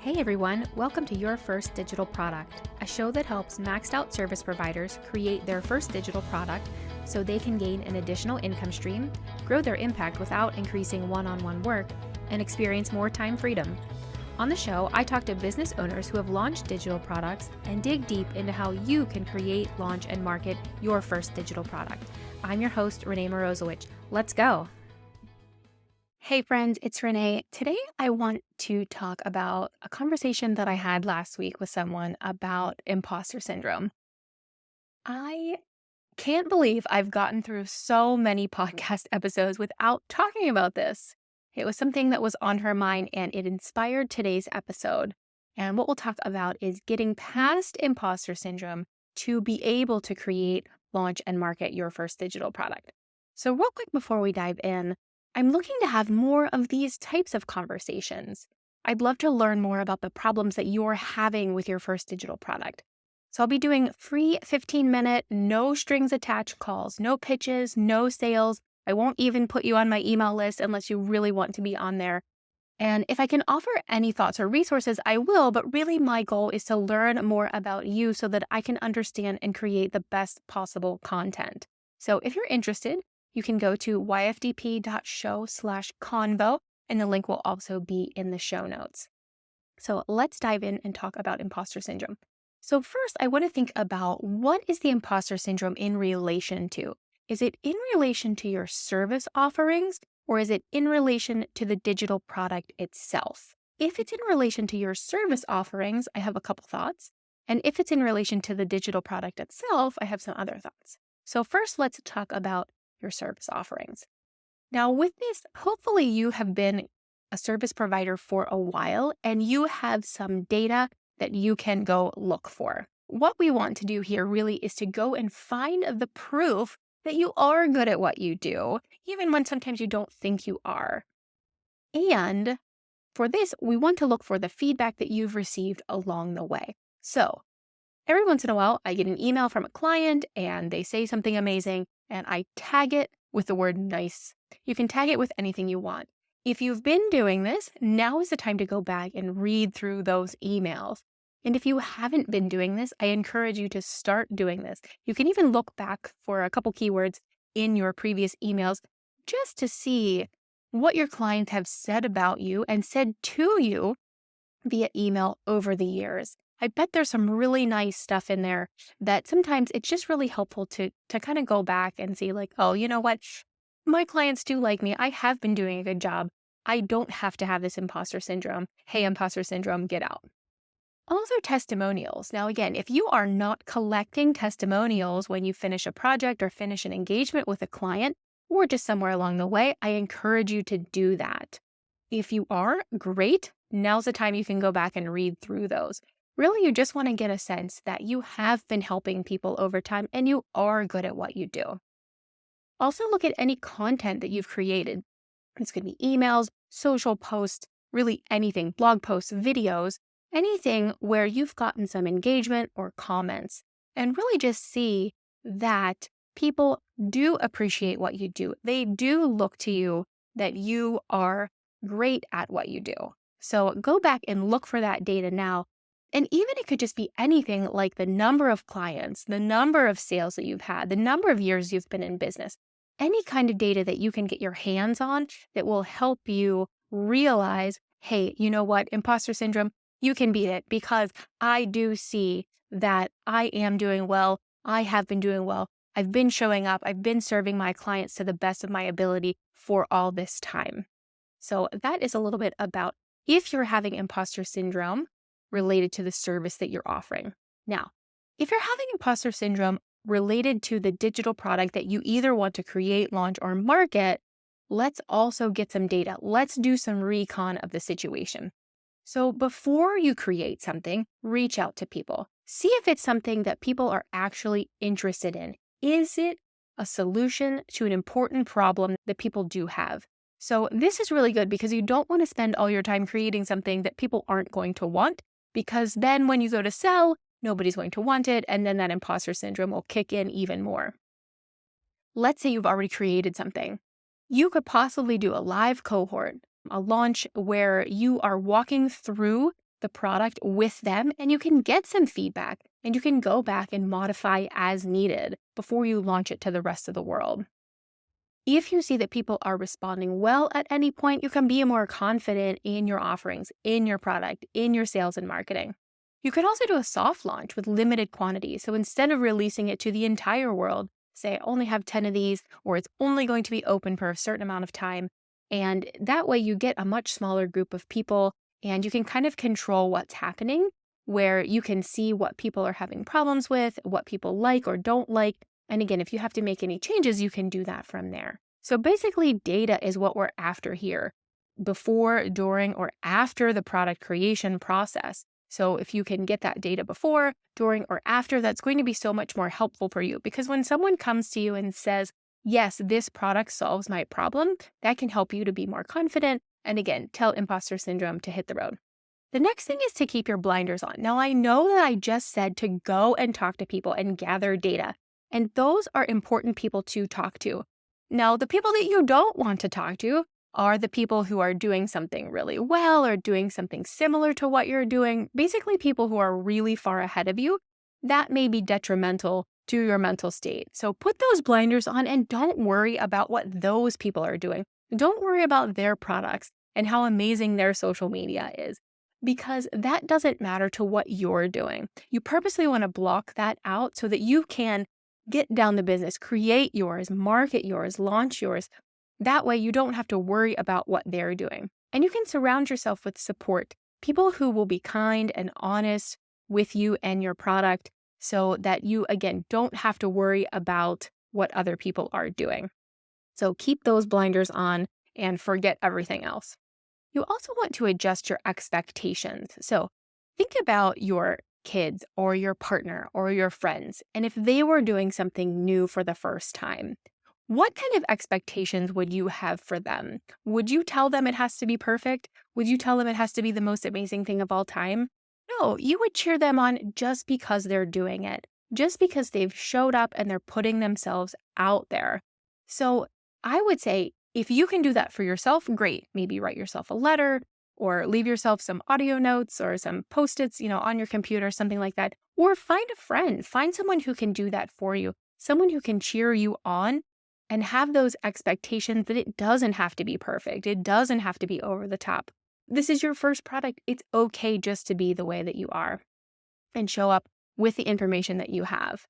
Hey everyone, welcome to Your First Digital Product, a show that helps maxed out service providers create their first digital product so they can gain an additional income stream, grow their impact without increasing one-on-one work, and experience more time freedom. On the show, I talk to business owners who have launched digital products and dig deep into how you can create, launch, and market your first digital product. I'm your host, Renee Morozowicz. Let's go. Hey friends, it's Renee. Today I want to talk about a conversation that I had last week with someone about imposter syndrome. I can't believe I've gotten through so many podcast episodes without talking about this. It was something that was on her mind and it inspired today's episode. And what we'll talk about is getting past imposter syndrome to be able to create, launch, and market your first digital product. So real quick before we dive in, I'm looking to have more of these types of conversations. I'd love to learn more about the problems that you're having with your first digital product. So I'll be doing free 15-minute, no strings attached calls, no pitches, no sales. I won't even put you on my email list unless you really want to be on there. And if I can offer any thoughts or resources, I will, but really my goal is to learn more about you so that I can understand and create the best possible content. So if you're interested, you can go to yfdp.show/convo, and the link will also be in the show notes. So let's dive in and talk about imposter syndrome. So first, I want to think about what is the imposter syndrome in relation to? Is it in relation to your service offerings, or is it in relation to the digital product itself? If it's in relation to your service offerings, I have a couple thoughts. And if it's in relation to the digital product itself, I have some other thoughts. So first, let's talk about your service offerings. Now, with this, hopefully you have been a service provider for a while and you have some data that you can go look for. What we want to do here really is to go and find the proof that you are good at what you do, even when sometimes you don't think you are. And for this, we want to look for the feedback that you've received along the way. So every once in a while, I get an email from a client and they say something amazing and I tag it with the word nice. You can tag it with anything you want. If you've been doing this, now is the time to go back and read through those emails. And if you haven't been doing this, I encourage you to start doing this. You can even look back for a couple keywords in your previous emails just to see what your clients have said about you and said to you via email over the years. I bet there's some really nice stuff in there that sometimes it's just really helpful to kind of go back and see like, oh, you know what? My clients do like me. I have been doing a good job. I don't have to have this imposter syndrome. Hey, imposter syndrome, get out. Also, testimonials. Now, again, if you are not collecting testimonials when you finish a project or finish an engagement with a client or just somewhere along the way, I encourage you to do that. If you are, great. Now's the time you can go back and read through those. Really, you just want to get a sense that you have been helping people over time and you are good at what you do. Also, look at any content that you've created. This could be emails, social posts, really anything, blog posts, videos, anything where you've gotten some engagement or comments. And really just see that people do appreciate what you do. They do look to you that you are great at what you do. So go back and look for that data now. And even it could just be anything like the number of clients, the number of sales that you've had, the number of years you've been in business, any kind of data that you can get your hands on that will help you realize, hey, you know what, imposter syndrome, you can beat it because I do see that I am doing well. I have been doing well. I've been showing up. I've been serving my clients to the best of my ability for all this time. So that is a little bit about if you're having imposter syndrome related to the service that you're offering. Now, if you're having imposter syndrome related to the digital product that you either want to create, launch, or market, let's also get some data. Let's do some recon of the situation. So before you create something, reach out to people. See if it's something that people are actually interested in. Is it a solution to an important problem that people do have? So this is really good because you don't want to spend all your time creating something that people aren't going to want, because then when you go to sell, nobody's going to want it, and then that imposter syndrome will kick in even more. Let's say you've already created something. You could possibly do a live cohort, a launch where you are walking through the product with them and you can get some feedback and you can go back and modify as needed before you launch it to the rest of the world. If you see that people are responding well at any point, you can be more confident in your offerings, in your product, in your sales and marketing. You could also do a soft launch with limited quantities. So instead of releasing it to the entire world, say I only have 10 of these, or it's only going to be open for a certain amount of time. And that way you get a much smaller group of people and you can kind of control what's happening, where you can see what people are having problems with, what people like or don't like. And again, if you have to make any changes, you can do that from there. So basically, data is what we're after here, before, during, or after the product creation process. So if you can get that data before, during, or after, that's going to be so much more helpful for you. Because when someone comes to you and says, yes, this product solves my problem, that can help you to be more confident. And again, tell imposter syndrome to hit the road. The next thing is to keep your blinders on. Now, I know that I just said to go and talk to people and gather data, and those are important people to talk to. Now, the people that you don't want to talk to are the people who are doing something really well or doing something similar to what you're doing, basically people who are really far ahead of you. That may be detrimental to your mental state. So put those blinders on and don't worry about what those people are doing. Don't worry about their products and how amazing their social media is, because that doesn't matter to what you're doing. You purposely want to block that out so that you can get down the business, create yours, market yours, launch yours. That way you don't have to worry about what they're doing. And you can surround yourself with support, people who will be kind and honest with you and your product so that you, again, don't have to worry about what other people are doing. So keep those blinders on and forget everything else. You also want to adjust your expectations. So think about your kids or your partner or your friends, and if they were doing something new for the first time, what kind of expectations would you have for them? Would you tell them it has to be perfect? Would you tell them it has to be the most amazing thing of all time? No, you would cheer them on just because they're doing it, just because they've showed up and they're putting themselves out there. So I would say if you can do that for yourself, great. Maybe write yourself a letter or leave yourself some audio notes or some Post-its, on your computer, something like that. Or find a friend, find someone who can do that for you, someone who can cheer you on and have those expectations that it doesn't have to be perfect. It doesn't have to be over the top. This is your first product. It's okay just to be the way that you are and show up with the information that you have.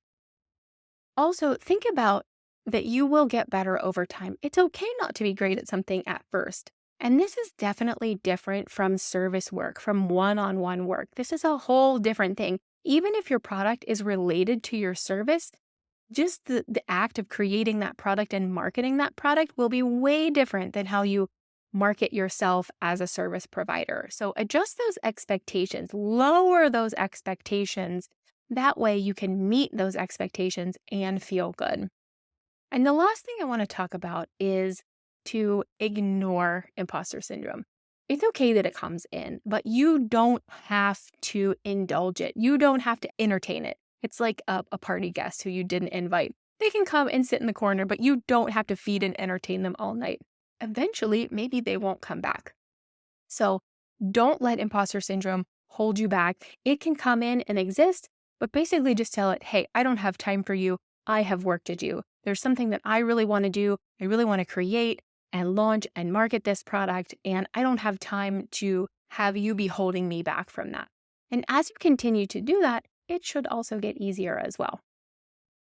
Also, think about that you will get better over time. It's okay not to be great at something at first. And this is definitely different from service work, from one-on-one work. This is a whole different thing. Even if your product is related to your service, just the act of creating that product and marketing that product will be way different than how you market yourself as a service provider. So adjust those expectations, lower those expectations. That way you can meet those expectations and feel good. And the last thing I want to talk about is to ignore imposter syndrome. It's okay that it comes in, but you don't have to indulge it. You don't have to entertain it. It's like a party guest who you didn't invite. They can come and sit in the corner, but you don't have to feed and entertain them all night. Eventually, maybe they won't come back. So don't let imposter syndrome hold you back. It can come in and exist, but basically just tell it, hey, I don't have time for you. I have work to do. There's something that I really want to do. I really want to create and launch and market this product, and I don't have time to have you be holding me back from that. And as you continue to do that, it should also get easier as well.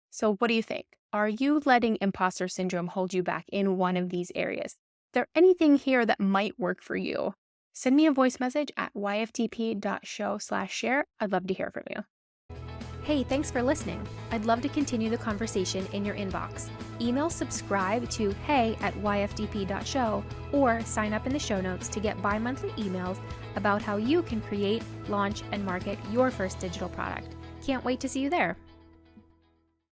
So what do you think? Are you letting imposter syndrome hold you back in one of these areas? Is there anything here that might work for you? Send me a voice message at yftp.show/share. I'd love to hear from you. Hey, thanks for listening. I'd love to continue the conversation in your inbox. Email subscribe to hey@yftp.show or sign up in the show notes to get bi-monthly emails about how you can create, launch, and market your first digital product. Can't wait to see you there.